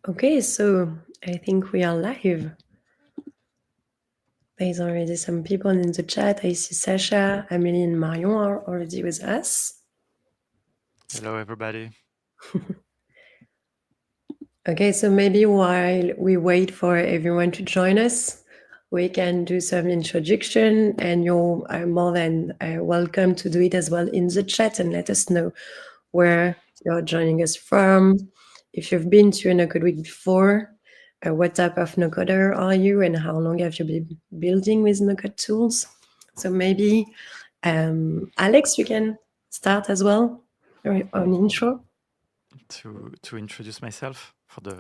Okay, so I think we are live. There's already some people in the chat. I see Sasha, Amelie, and Marion are already with us. Hello, everybody. Okay, so maybe while we wait for everyone to join us, we can do some introduction, and you're more than welcome to do it as well in the chat and let us know where you're joining us from. If you've been to a no-code week before, what type of no-coder are you, and how long have you been building with no-code tools? So maybe, Alex, you can start as well, an intro. To introduce myself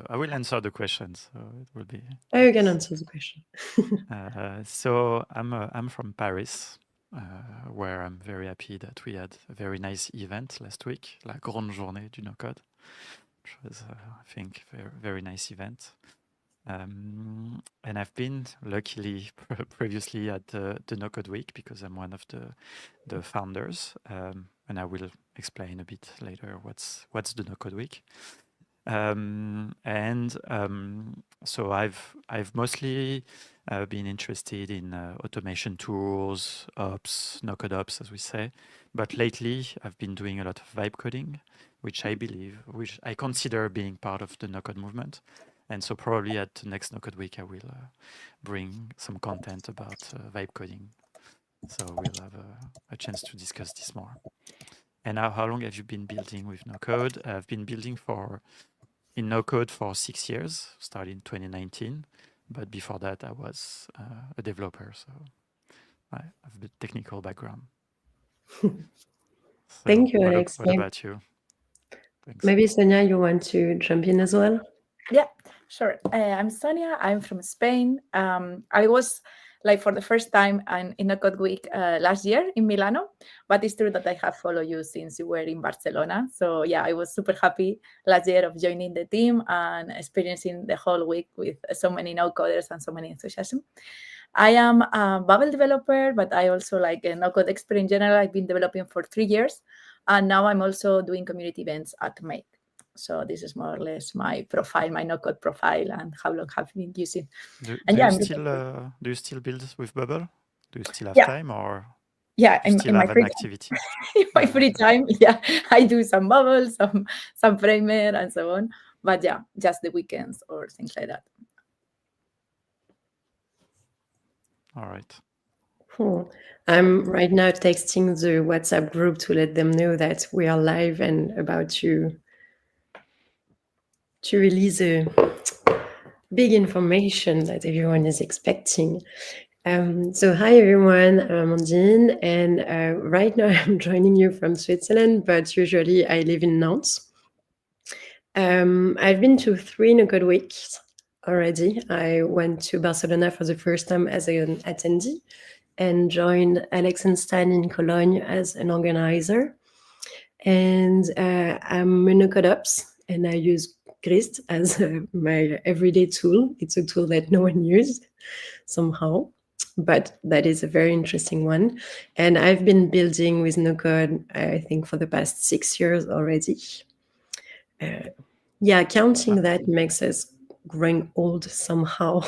I will answer the questions. So it will be. Oh, you can answer the question. So I'm from Paris, where I'm very happy that we had a very nice event last week, La Grande Journée du No-Code, which was, I think, very nice event. And I've been luckily previously at the No-Code Week because I'm one of the founders, and I will explain a bit later what's the No-Code Week. So I've mostly been interested in automation tools, ops, no-code ops, as we say. But lately, I've been doing a lot of vibe coding, which I consider being part of the no-code movement. And so probably at the next no-code week, I will bring some content about vibe coding. So we'll have a chance to discuss this more. And now, how long have you been building with no-code? I've been building in no-code for 6 years, started in 2019. But before that, I was a developer, so I have a bit technical background. Thank you, Alex. What about you? Thanks. Maybe Sonia, you want to jump in as well? Yeah, sure. I'm Sonia. I'm from Spain. I was for the first time in a code week last year in Milano, but it's true that I have followed you since you were in Barcelona. So yeah, I was super happy last year of joining the team and experiencing the whole week with so many no-coders and so many enthusiasm. I am a Babel developer, but I also like a no-code expert in general. I've been developing for 3 years, and now I'm also doing community events at Make. So this is more or less my profile, my no-code profile, and how long have been using. Do you still build with Bubble? Do you still have time, or in still my have free an activity? in my free time, I do some bubbles, some framer, and so on. But yeah, just the weekends or things like that. All right. Cool. I'm right now texting the WhatsApp group to let them know that we are live and about to release a big information that everyone is expecting. So hi everyone, I'm Amandine, and right now I'm joining you from Switzerland, but usually I live in Nantes. I've been to 3 no-code weeks already. I went to Barcelona for the first time as an attendee and joined Alex and Stan in Cologne as an organizer. And I'm a no-code ops, and I use Grist as my everyday tool. It's a tool that no one used somehow, but that is a very interesting one. And I've been building with no-code, I think, for the past 6 years already. Counting that makes us growing old somehow.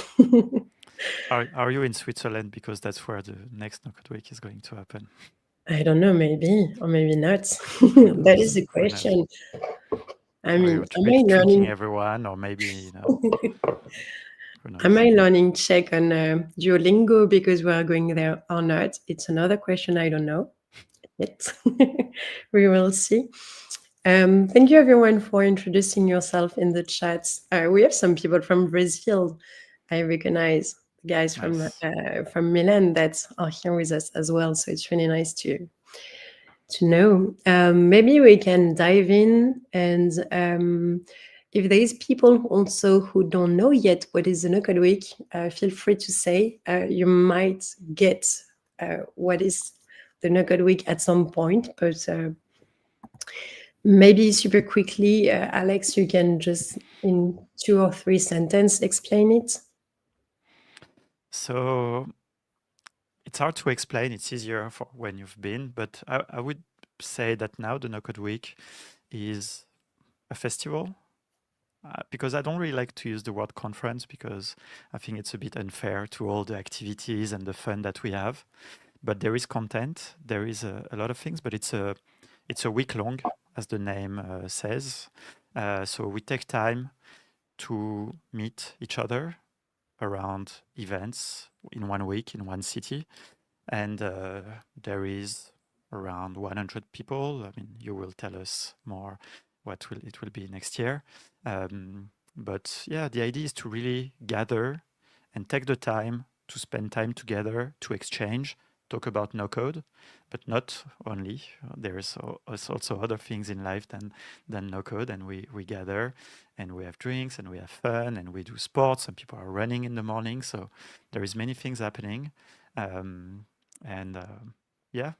Are you in Switzerland? Because that's where the next no-code week is going to happen. I don't know, maybe, or maybe not. That is the question. I mean, am I learning everyone, or maybe am I learning Czech on Duolingo because we are going there or not? It's another question I don't know yet. We will see. Thank you everyone for introducing yourself in the chats. We have some people from Brazil. I recognize guys from Milan that are here with us as well. So it's really nice to know. Maybe we can dive in, and if there is people also who don't know yet what is the no-code week, feel free to say. You might get what is the no-code week at some point, but maybe super quickly, Alex, you can just in 2 or 3 sentences explain it. So it's hard to explain. It's easier for when you've been, but I would say that now the no-code week is a festival. because I don't really like to use the word conference because I think it's a bit unfair to all the activities and the fun that we have. But there is content, there is a lot of things, but it's a week long, as the name says. So we take time to meet each other around events in 1 week in one city, and there is around 100 people. I mean, you will tell us more what it will be next year. But yeah, the idea is to really gather and take the time to spend time together to exchange, talk about no code, but not only. There is also other things in life than no code, and we gather and we have drinks and we have fun and we do sports. Some people are running in the morning, so there is many things happening. And yeah,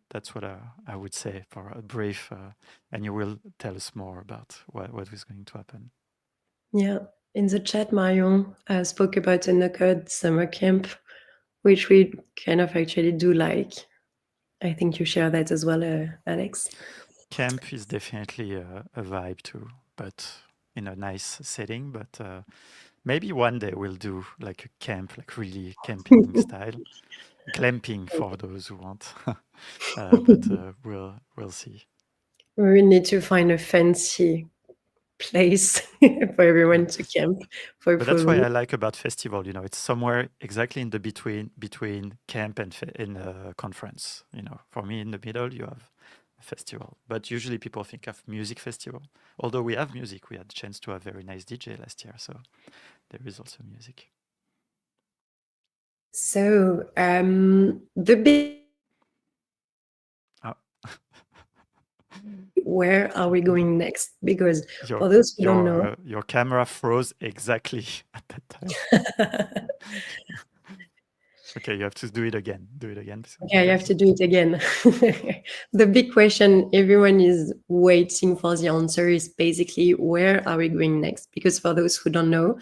that's what I would say for a brief, and you will tell us more about what is going to happen. Yeah. In the chat, Marion spoke about a no-code summer camp, which we kind of actually do like. I think you share that as well, Alex. Camp is definitely a vibe too, but in a nice setting. But maybe one day we'll do like a camp, like really camping style, glamping for those who want. But we'll see. We need to find a fancy place for everyone to camp for But full that's why week. I like about festival. It's somewhere exactly in the between camp and conference. For me, in the middle, you have a festival. But usually people think of music festival. Although we have music, we had the chance to have very nice DJ last year, so there is also music. So the big where are we going next? Because for those who don't know, your camera froze exactly at that time. Okay, you have to do it again. Do it again. Okay, you have to do it again. The big question everyone is waiting for the answer is basically where are we going next? Because for those who don't know,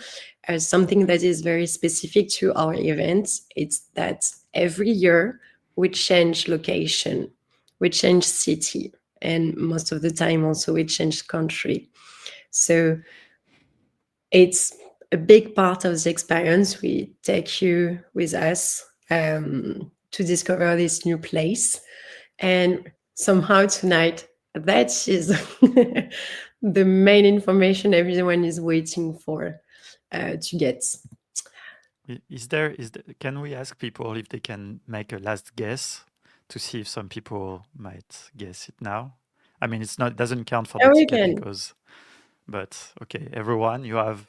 something that is very specific to our events, it's that every year we change location, we change city, and most of the time also we change country. So it's a big part of the experience. We take you with us to discover this new place. And somehow tonight, that is the main information everyone is waiting for to get. Can we ask people if they can make a last guess to see if some people might guess it now? I mean, it doesn't count for the ticket because, but okay, everyone, you have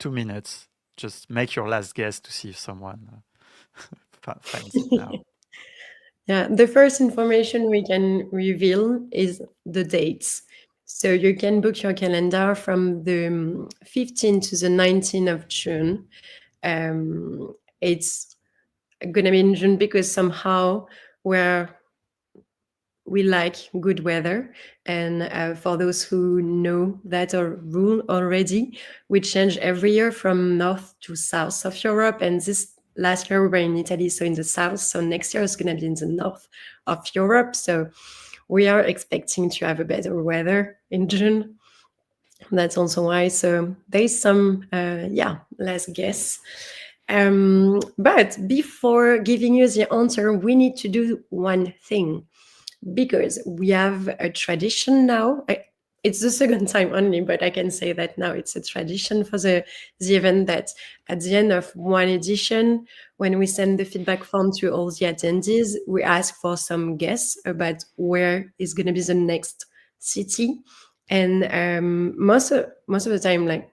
2 minutes. Just make your last guess to see if someone finds it now. Yeah, the first information we can reveal is the dates. So you can book your calendar from the 15th to the 19th of June. It's going to be in June because somehow we like good weather. And for those who know that or rule already, we change every year from north to south of Europe. And this last year we were in Italy, so in the south. So next year is going to be in the north of Europe. So we are expecting to have a better weather in June. That's also why. So there's some, let's guess. But before giving you the answer, we need to do one thing because we have a tradition now. It's the second time only, but I can say that now it's a tradition for the event that at the end of one edition, when we send the feedback form to all the attendees, we ask for some guess about where is going to be the next city. And most of the time, like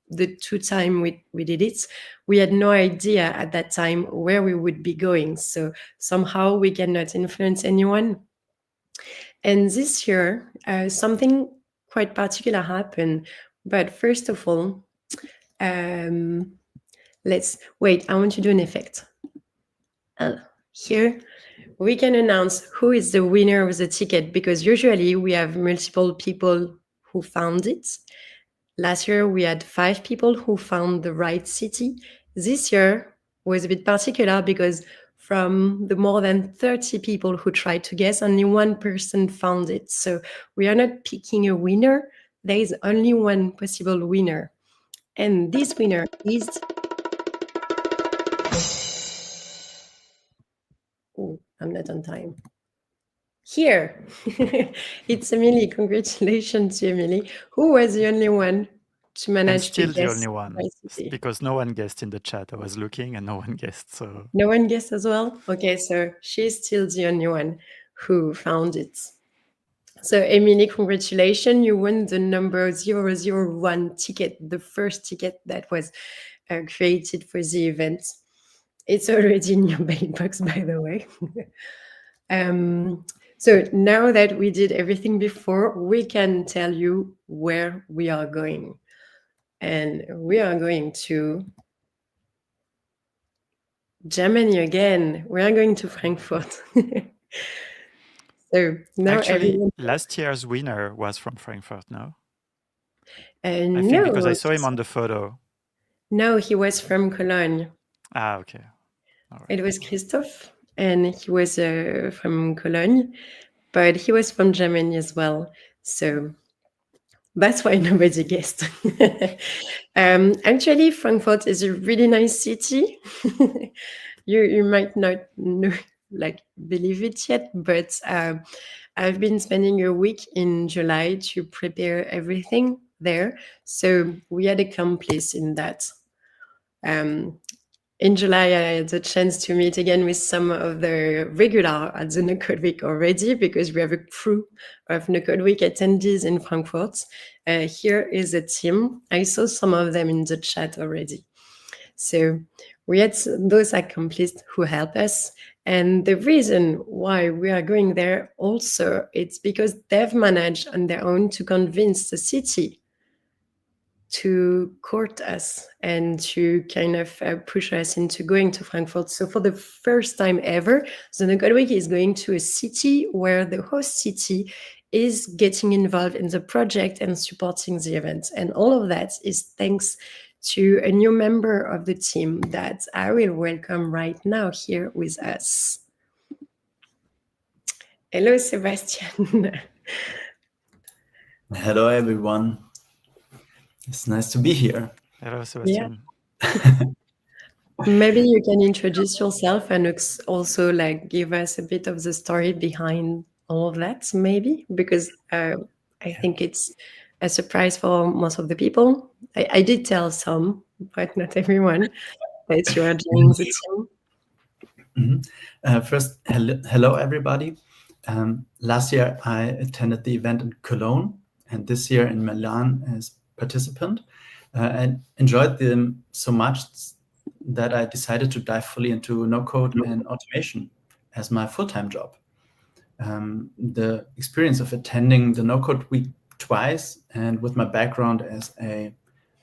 the 2 times we did it, we had no idea at that time where we would be going. So somehow we cannot influence anyone. And this year, something quite particular happened. But first of all, let's wait. I want to do an effect. Here, we can announce who is the winner of the ticket because usually we have multiple people who found it. Last year, we had 5 people who found the right city. This year was a bit particular because from the more than 30 people who tried to guess, only 1 person found it. So we are not picking a winner. there is only one possible winner. And this winner is... Oh, I'm not on time. Here. It's Emily. Congratulations to Emily, who was the only one to And manage to still the guess only one, my city. because no one guessed in the chat. I was looking and no one guessed. So No one guessed as well? Okay, so she's still the only one who found it. So Emily, congratulations. You won the number 001 ticket, the first ticket that was created for the event. It's already in your mailbox, by the way. So now that we did everything before, we can tell you where we are going. And we are going to Germany again. We are going to Frankfurt. So now actually, everyone... last year's winner was from Frankfurt, no? I I think because I saw him on the photo. No, he was from Cologne. Ah, okay. All right. It was Christoph, and he was from Cologne, but he was from Germany as well. So that's why nobody guessed. Actually, Frankfurt is a really nice city. You might not know, believe it yet, but I've been spending a week in July to prepare everything there. So we had accomplice in that. In July, I had the chance to meet again with some of the regular at the No Code Week already, because we have a crew of No Code Week attendees in Frankfurt. Here is a team. I saw some of them in the chat already. So we had those accomplices who help us. And the reason why we are going there also, it's because they've managed on their own to convince the city to court us and to kind of push us into going to Frankfurt. So for the first time ever, the No Code Week is going to a city where the host city is getting involved in the project and supporting the event. And all of that is thanks to a new member of the team that I will welcome right now here with us. Hello, Sebastian. Hello, everyone. It's nice to be here. Hello, Sebastian. Maybe you can introduce yourself and also give us a bit of the story behind all of that, maybe, because I think it's a surprise for most of the people. I did tell some, but not everyone, that you are joining the team. First, hello, everybody. Last year, I attended the event in Cologne, and this year in Milan as participant. I enjoyed them so much that I decided to dive fully into no-code and automation as my full-time job. The experience of attending the No-Code Week twice, and with my background as a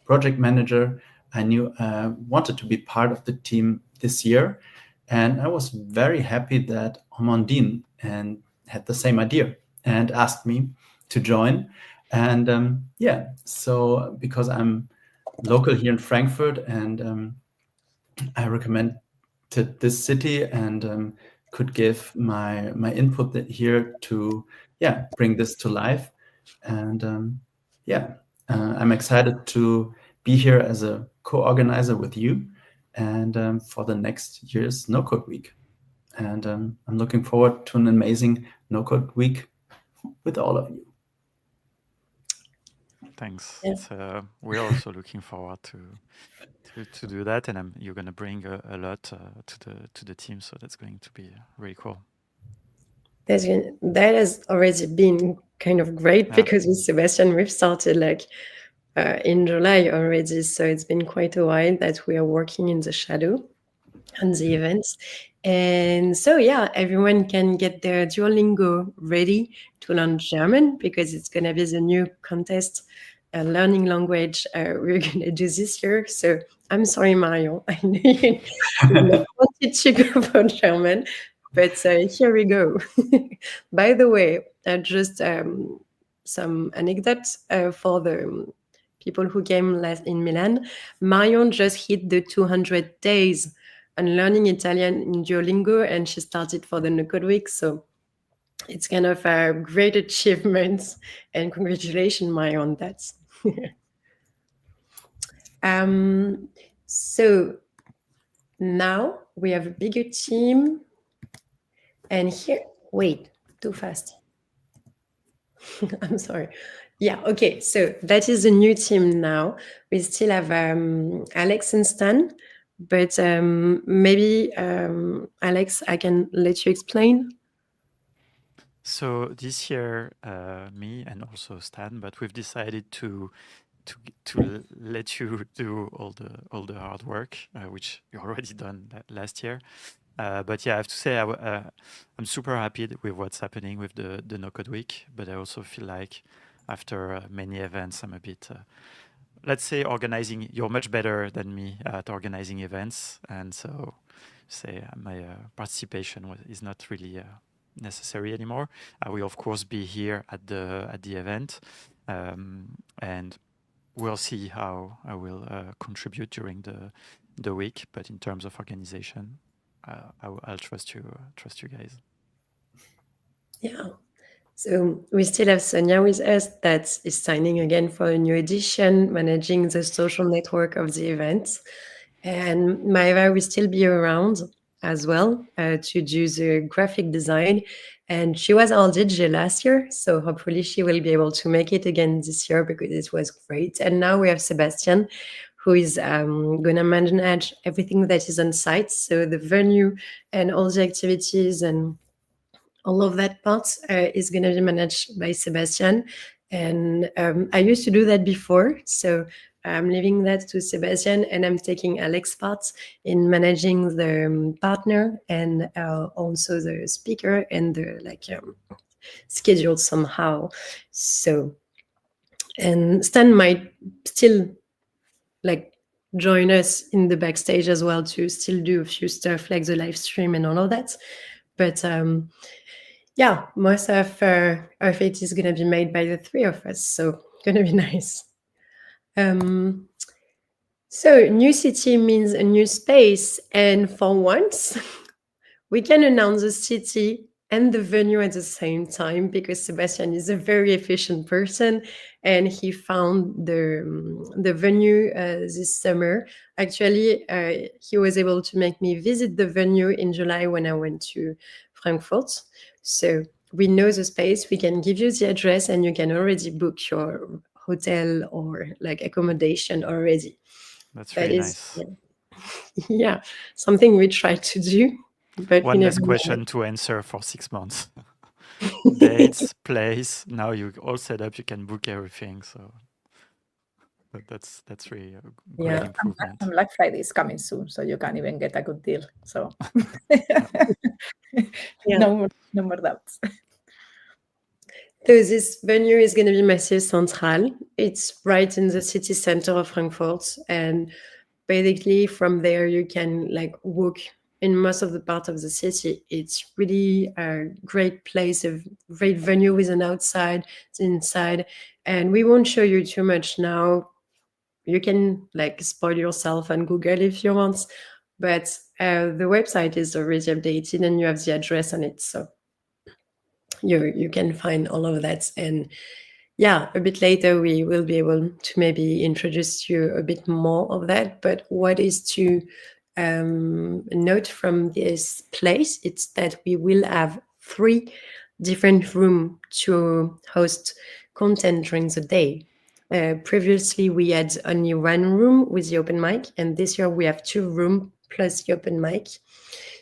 project manager, I knew I wanted to be part of the team this year. And I was very happy that Amandine had the same idea and asked me to join. And so because I'm local here in Frankfurt, and I recommended this city and could give my input here to bring this to life. And I'm excited to be here as a co-organizer with you and for the next year's No Code Week. And I'm looking forward to an amazing No Code Week with all of you. Thanks. Yeah. We're also looking forward to do that, and you're going to bring a lot to the team, so that's going to be really cool. That has already been kind of great, because with Sebastian we've started in July already, so it's been quite a while that we are working in the shadow on the events. And so everyone can get their Duolingo ready to learn German, because it's going to be the new contest learning language we're going to do this year. So I'm sorry, Marion, I know you wanted to go for German, but here we go. By the way, just some anecdotes for the people who came last in Milan. Marion just hit the 200 days on learning Italian in Duolingo, and she started for the No Code Week. So it's kind of a great achievement, and congratulations, Maya, on that. So now we have a bigger team, and here, wait, too fast. I'm sorry. Yeah, okay. So that is a new team now. We still have Alex and Stan, but maybe Alex, I can let you explain. So this year, me and also Stan, but we've decided to let you do all the hard work, which you already done last year. But yeah, I have to say I'm super happy with what's happening with the No Code Week. But I also feel like after many events, I'm a bit, let's say, organizing. You're much better than me at organizing events, and so say my participation is not really necessary anymore. I will of course be here at the event, and we'll see how I will contribute during the week. But in terms of organization, I'll trust you guys. Yeah. So we still have Sonia with us that is signing again for a new edition, managing the social network of the events. And Maeva will still be around as well to do the graphic design. And she was our DJ last year, so hopefully she will be able to make it again this year because it was great. And now we have Sebastian, who is going to manage everything that is on site, so the venue and all the activities and all of that part is going to be managed by Sebastian. And I used to do that before, so I'm leaving that to Sebastian, and I'm taking Alex's part in managing the partner and also the speaker and the schedule somehow. So, and Stan might still join us in the backstage as well to still do a few stuff like the live stream and all of that. But yeah, most of it is going to be made by the three of us, so going to be nice. So new city means a new space, and for once, we can announce the city and the venue at the same time because Sebastian is a very efficient person, and he found the venue this summer. Actually, he was able to make me visit the venue in July when I went to Frankfurt. So we know the space. We can give you the address, and you can already book your hotel or accommodation already. That's really nice. Yeah, something we try to do. But one last question to answer for 6 months. Dates, place. Now you all set up. You can book everything. So that's really a great improvement. And Black Friday is coming soon, so you can even get a good deal. So no more doubts. So this venue is going to be Massive Central. It's right in the city center of Frankfurt, and basically from there you can walk in most of the part of the city. It's really a great place, a great venue with an outside, inside, and we won't show you too much now. You can spoil yourself on Google if you want, but the website is already updated and you have the address on it, so you can find all of that. And yeah, a bit later we will be able to maybe introduce you a bit more of that. But what is to note from this place, it's that we will have 3 different rooms to host content during the day. Previously we had only 1 room with the open mic, and this year we have 2 rooms plus the open mic.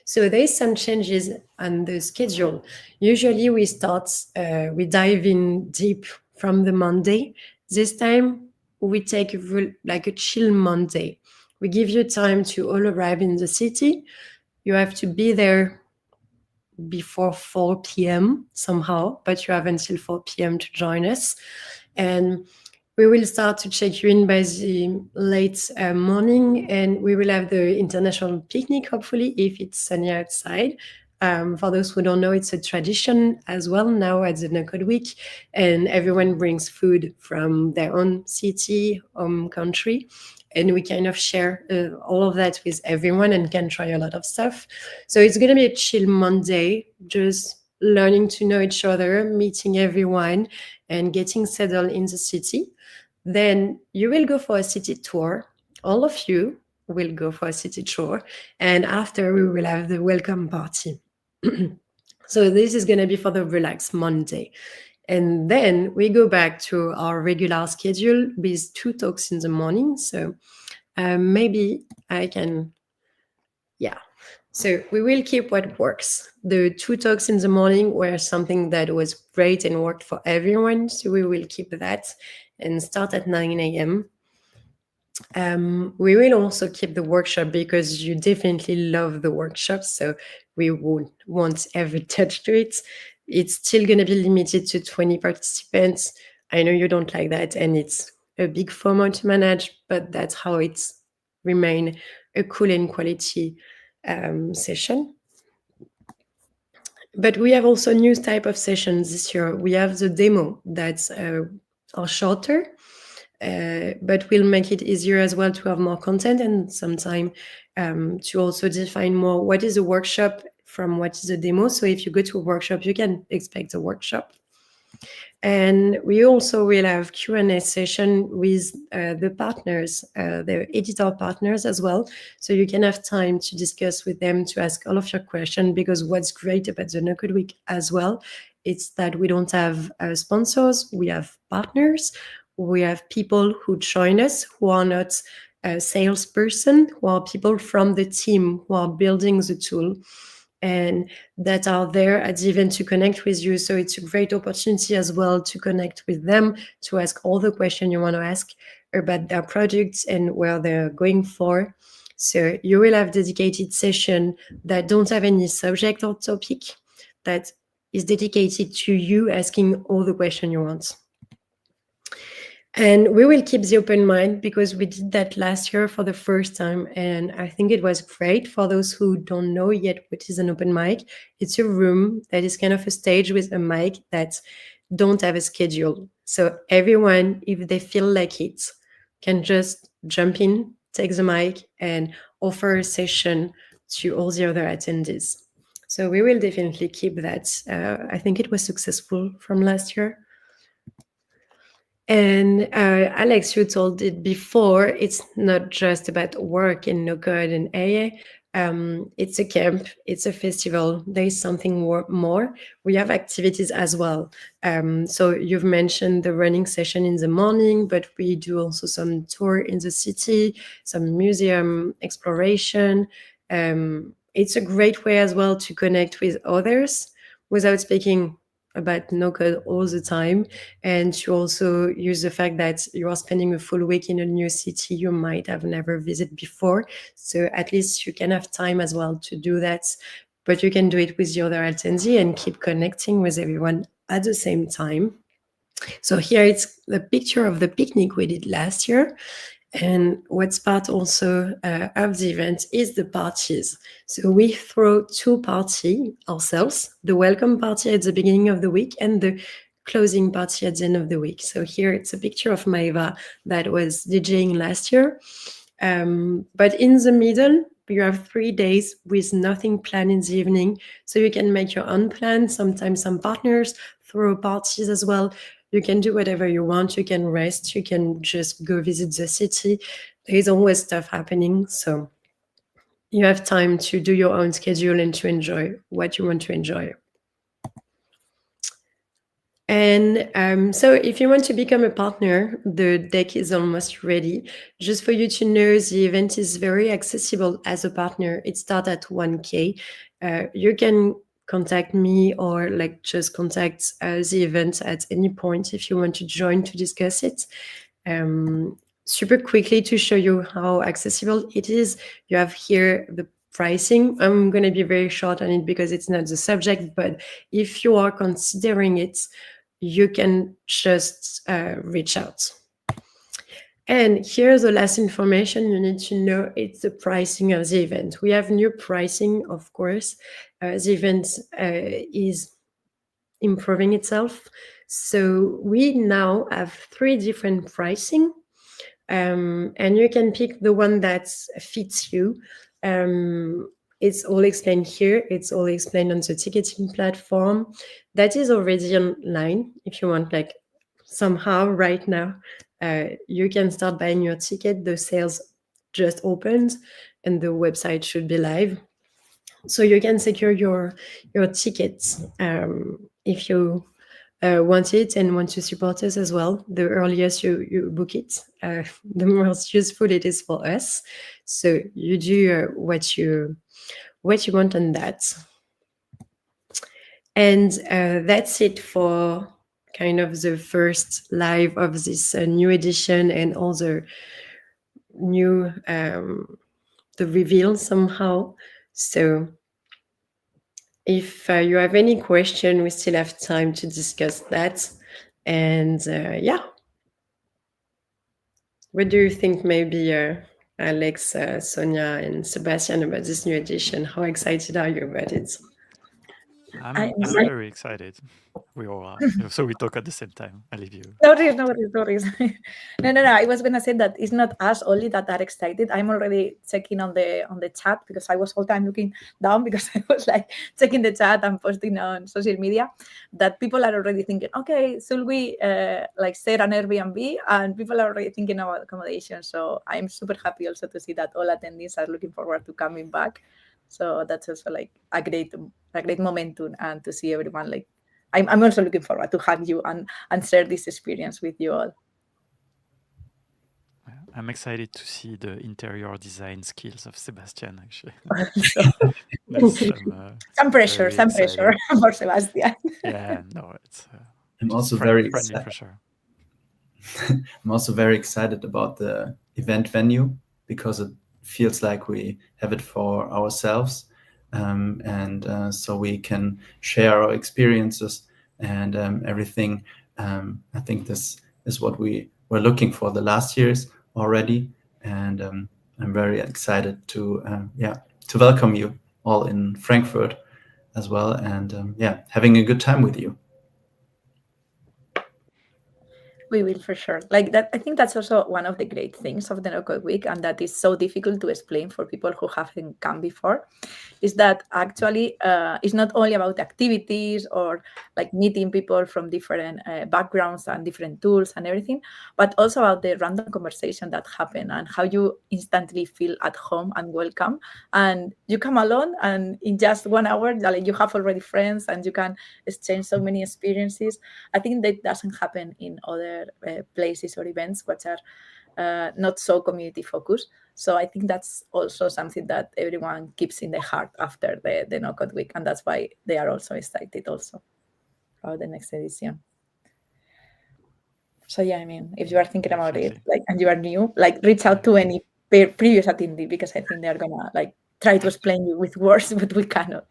So there's some changes on the schedule. Usually we dive in deep from the Monday. This time we take a chill Monday. We give you time to all arrive in the city. You have to be there before 4 p.m. somehow, but you have until 4 p.m. to join us. And we will start to check you in by the late morning, and we will have the international picnic, hopefully, if it's sunny outside. For those who don't know, it's a tradition as well now at the No Code Week, and everyone brings food from their own city, home country, and we kind of share all of that with everyone and can try a lot of stuff. So it's going to be a chill Monday, just learning to know each other, meeting everyone, and getting settled in the city. Then you will go for a city tour. All of you will go for a city tour. And after, we will have the welcome party. So this is going to be for the relaxed Monday. And then we go back to our regular schedule with 2 talks in the morning. So maybe I can, yeah. So we will keep what works. The 2 talks in the morning were something that was great and worked for everyone. So we will keep that and start at 9 a.m. We will also keep the workshop because you definitely love the workshop. So we won't ever touch to it. It's still going to be limited to 20 participants. I know you don't like that, and it's a big FOMO to manage, but that's how it's remain a cool and quality session. But we have also new type of sessions this year. We have the demo that's are shorter, but we'll make it easier as well to have more content and some time to also define more what is a workshop from what is a demo. So if you go to a workshop, you can expect a workshop. And we also will have Q&A session with the partners, the editor partners as well. So you can have time to discuss with them, to ask all of your questions, because what's great about the No Code Week as well, it's that we don't have sponsors, we have partners, we have people who join us who are not a salesperson, who are people from the team who are building the tool, and that are there at the event to connect with you. So it's a great opportunity as well to connect with them, to ask all the questions you want to ask about their products and where they're going for. So you will have dedicated session that don't have any subject or topic, that is dedicated to you asking all the questions you want. And we will keep the open mind because we did that last year for the first time. And I think it was great. For those who don't know yet what is an open mic, it's a room that is kind of a stage with a mic that don't have a schedule. So everyone, if they feel like it, can just jump in, take the mic, and offer a session to all the other attendees. So we will definitely keep that. I think it was successful from last year. And Alex, you told it before, it's not just about work in no code and AA. It's a camp, it's a festival. There is something more. We have activities as well. So you've mentioned the running session in the morning, but we do also some tour in the city, some museum exploration. It's a great way as well to connect with others without speaking about no code all the time, and to also use the fact that you are spending a full week in a new city you might have never visited before. So at least you can have time as well to do that, but you can do it with the other attendee and keep connecting with everyone at the same time. So here it's the picture of the picnic we did last year. And what's part also of the event is the parties. So we throw 2 parties ourselves, the welcome party at the beginning of the week and the closing party at the end of the week. So here it's a picture of Maeva that was DJing last year. But in the middle, you have 3 days with nothing planned in the evening. So you can make your own plan. Sometimes some partners throw parties as well. You can do whatever you want. You can rest. You can just go visit the city. There is always stuff happening. So you have time to do your own schedule and to enjoy what you want to enjoy. And so if you want to become a partner, the deck is almost ready. Just for you to know, the event is very accessible as a partner. It starts at 1K. You can contact me or just contact the event at any point if you want to join to discuss it. Super quickly to show you how accessible it is, you have here the pricing. I'm going to be very short on it because it's not the subject, but if you are considering it, you can just reach out. And here's the last information you need to know. It's the pricing of the event. We have new pricing, of course. The event is improving itself. So we now have 3 different pricing. And you can pick the one that fits you. it's all explained here. It's all explained on the ticketing platform that is already online. If you want, like somehow right now, you can start buying your ticket. The sales just opened and the website should be live. So you can secure your tickets if you want it and want to support us as well. The earliest you book it, the most useful it is for us. So you do what you want on that. And that's it for kind of the first live of this new edition and all the new the reveal somehow. So if you have any question, we still have time to discuss that. And yeah, what do you think, maybe Alex, Sonia, and Sebastian, about this new edition? How excited are you about it? I'm very excited. We all are. So we talk at the same time. I leave you. No worries. No. I was gonna say that it's not us only that are excited. I'm already checking on the chat because I was all time looking down because I was like checking the chat and posting on social media that people are already thinking, okay, should we like share an Airbnb? And people are already thinking about accommodation. So I'm super happy also to see that all attendees are looking forward to coming back. So that's also like a great momentum, and to see everyone like. I'm also looking forward to hug you and share this experience with you all. I'm excited to see the interior design skills of Sebastian, actually. Some pressure for Sebastian. Yeah, no, it's I'm also very friendly pressure. I'm also very excited about the event venue because it feels like we have it for ourselves. So we can share our experiences and everything. I think this is what we were looking for the last years already. And I'm very excited to welcome you all in Frankfurt as well. And having a good time with you. We will, for sure. Like that, I think that's also one of the great things of the No Code Week, and that is so difficult to explain for people who haven't come before, is that actually it's not only about activities or like meeting people from different backgrounds and different tools and everything, but also about the random conversation that happen and how you instantly feel at home and welcome. And you come alone, and in just 1 hour, like you have already friends and you can exchange so many experiences. I think that doesn't happen in other places or events which are not so community focused. So I think that's also something that everyone keeps in their heart after the No Code Week, and that's why they are also excited also about the next edition. So yeah, I mean, if you are thinking about it, like, and you are new, like, reach out to any previous attendee, because I think they are gonna like try to explain you with words, but we cannot.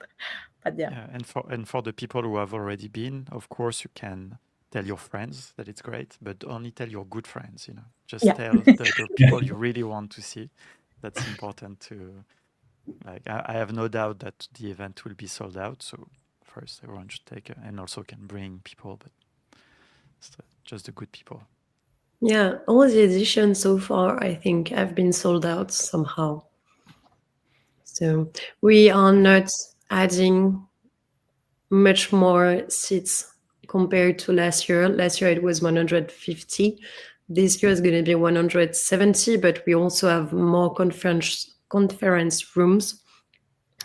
But yeah. And for the people who have already been, of course, you can tell your friends that it's great, but only tell your good friends, just tell the people you really want to see. That's important to, like, I have no doubt that the event will be sold out. So first everyone should take and also can bring people, but it's just the good people. Yeah, all the editions so far, I think, have been sold out somehow. So we are not adding much more seats compared to last year. Last year it was 150. This year is going to be 170, but we also have more conference rooms.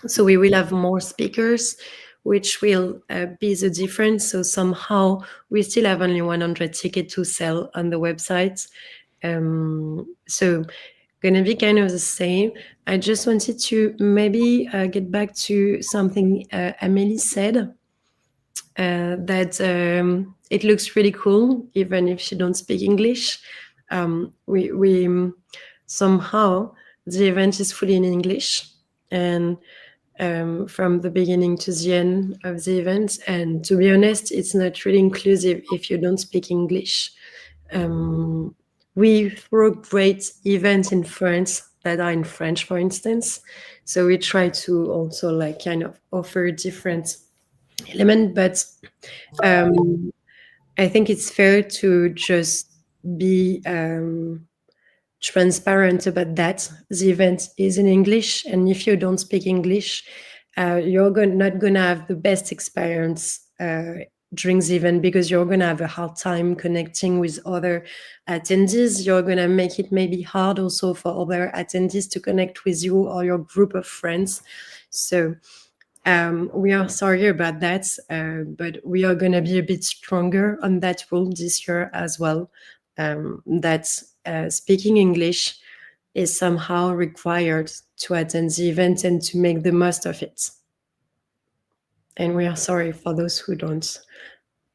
So we will have more speakers, which will be the difference. So somehow we still have only 100 tickets to sell on the website. So going to be kind of the same. I just wanted to maybe get back to something Amélie said, that it looks really cool, even if you don't speak English. We somehow, the event is fully in English, and from the beginning to the end of the event. And to be honest, it's not really inclusive if you don't speak English. We throw great events in France that are in French, for instance. So we try to also like kind of offer different elements, but I think it's fair to just be transparent about that. The event is in English, and if you don't speak English, you're not going to have the best experience during the event, because you're going to have a hard time connecting with other attendees. You're going to make it maybe hard also for other attendees to connect with you or your group of friends. So we are sorry about that, but we are going to be a bit stronger on that rule this year as well, that speaking English is somehow required to attend the event and to make the most of it. And we are sorry for those who don't.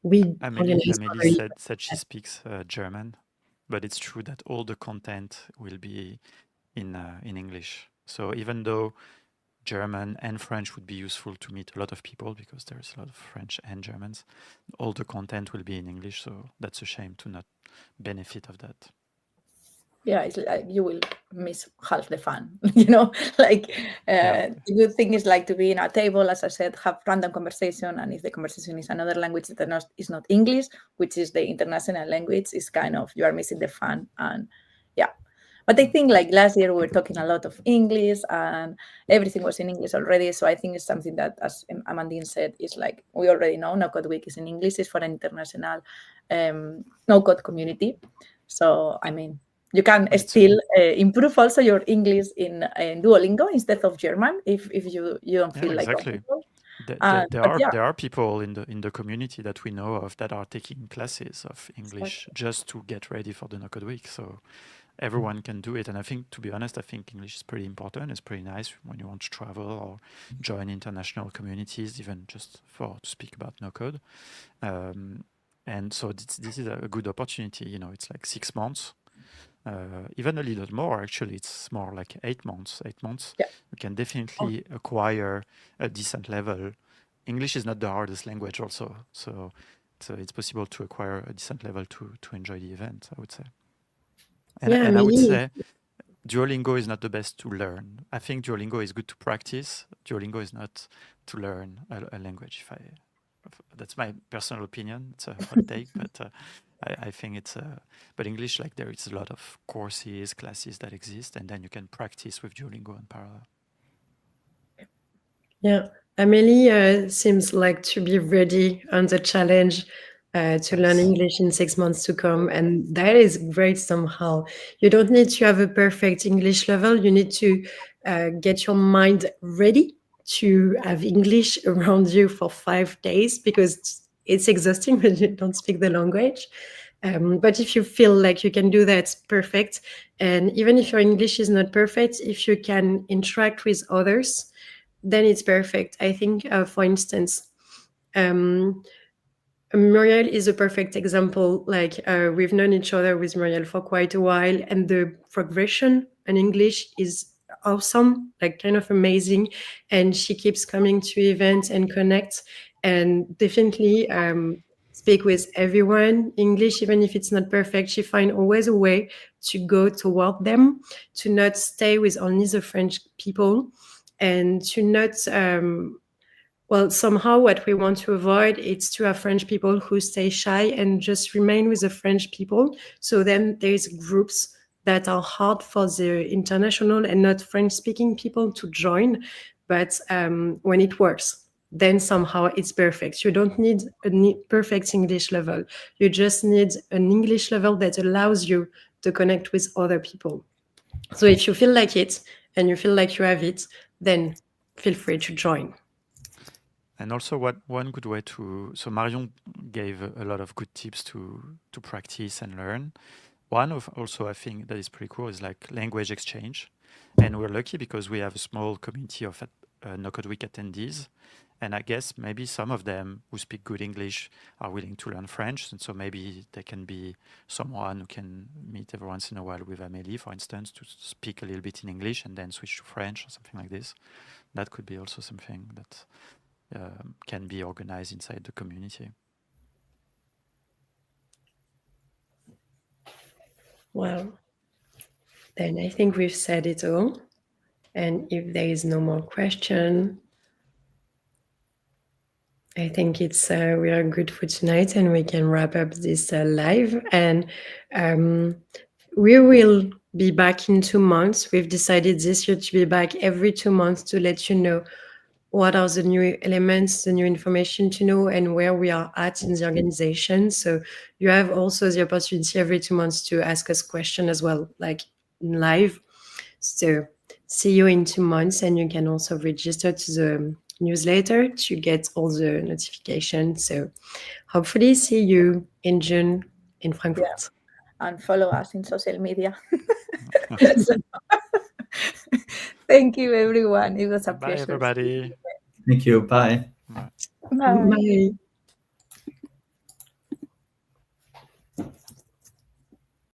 Amélie said she speaks German, but it's true that all the content will be in English. So even though German and French would be useful to meet a lot of people, because there's a lot of French and Germans, all the content will be in English. So that's a shame to not benefit of that. Yeah, it's like you will miss half the fun, the good thing is like to be in a table, as I said, have random conversation, and if the conversation is another language that is not English, which is the international language, is kind of, you are missing the fun. And but I think like last year we were talking a lot of English and everything was in English already, so I think it's something that, as Amandine said, is like we already know No Code Week is in English, it's for an international no code community. So I mean, you can still improve also your English in Duolingo instead of German if you don't feel like comfortable. There are people in the community that we know of that are taking classes of English just to get ready for the No Code Week. So everyone can do it. And I think, to be honest, I think English is pretty important. It's pretty nice when you want to travel or join international communities, even just to speak about no code. And so this is a good opportunity. It's like 6 months. Even a little more, actually. It's more like 8 months. 8 months. Yeah. You can definitely acquire a decent level. English is not the hardest language also. So it's possible to acquire a decent level to enjoy the event, I would say. And I would say Duolingo is not the best to learn. I think Duolingo is good to practice. Duolingo is not to learn a language. That's my personal opinion. It's a hot take, but I think it's but English, like there is a lot of courses, classes that exist, and then you can practice with Duolingo in parallel. Yeah, Amélie seems like to be ready on the challenge to learn English in 6 months to come, and that is great somehow. You don't need to have a perfect English level. You need to get your mind ready to have English around you for 5 days, because it's exhausting when you don't speak the language. But if you feel like you can do that, perfect. And even if your English is not perfect, if you can interact with others, then it's perfect. I think, for instance, Muriel is a perfect example. Like we've known each other with Muriel for quite a while, and the progression in English is awesome, like kind of amazing. And she keeps coming to events and connect, and definitely speak with everyone English, even if it's not perfect. She finds always a way to go toward them, to not stay with only the French people, and to not somehow what we want to avoid is to have French people who stay shy and just remain with the French people. So then there's groups that are hard for the international and not French-speaking people to join. But when it works, then somehow it's perfect. You don't need a perfect English level. You just need an English level that allows you to connect with other people. So if you feel like it and you feel like you have it, then feel free to join. And also one good way so Marion gave a lot of good tips to practice and learn. One of also I think that is pretty cool is like language exchange. And we're lucky because we have a small community of No Code Week attendees. And I guess maybe some of them who speak good English are willing to learn French. And so maybe there can be someone who can meet every once in a while with Amélie, for instance, to speak a little bit in English and then switch to French or something like this. That could be also something that can be organized inside the community. Well, then I think we've said it all. And if there is no more question, I think it's we are good for tonight, and we can wrap up this live. And we will be back in 2 months. We've decided this year to be back every 2 months to let you know what are the new elements, the new information to know, and where we are at in the organization. So you have also the opportunity every 2 months to ask us questions as well, like in live. So see you in 2 months, and you can also register to the newsletter to get all the notifications. So hopefully see you in June in Frankfurt. Yeah. And follow us in social media. Thank you, everyone. It was a Bye, pleasure. everybody. Thank you. Bye. Bye. Bye. Bye.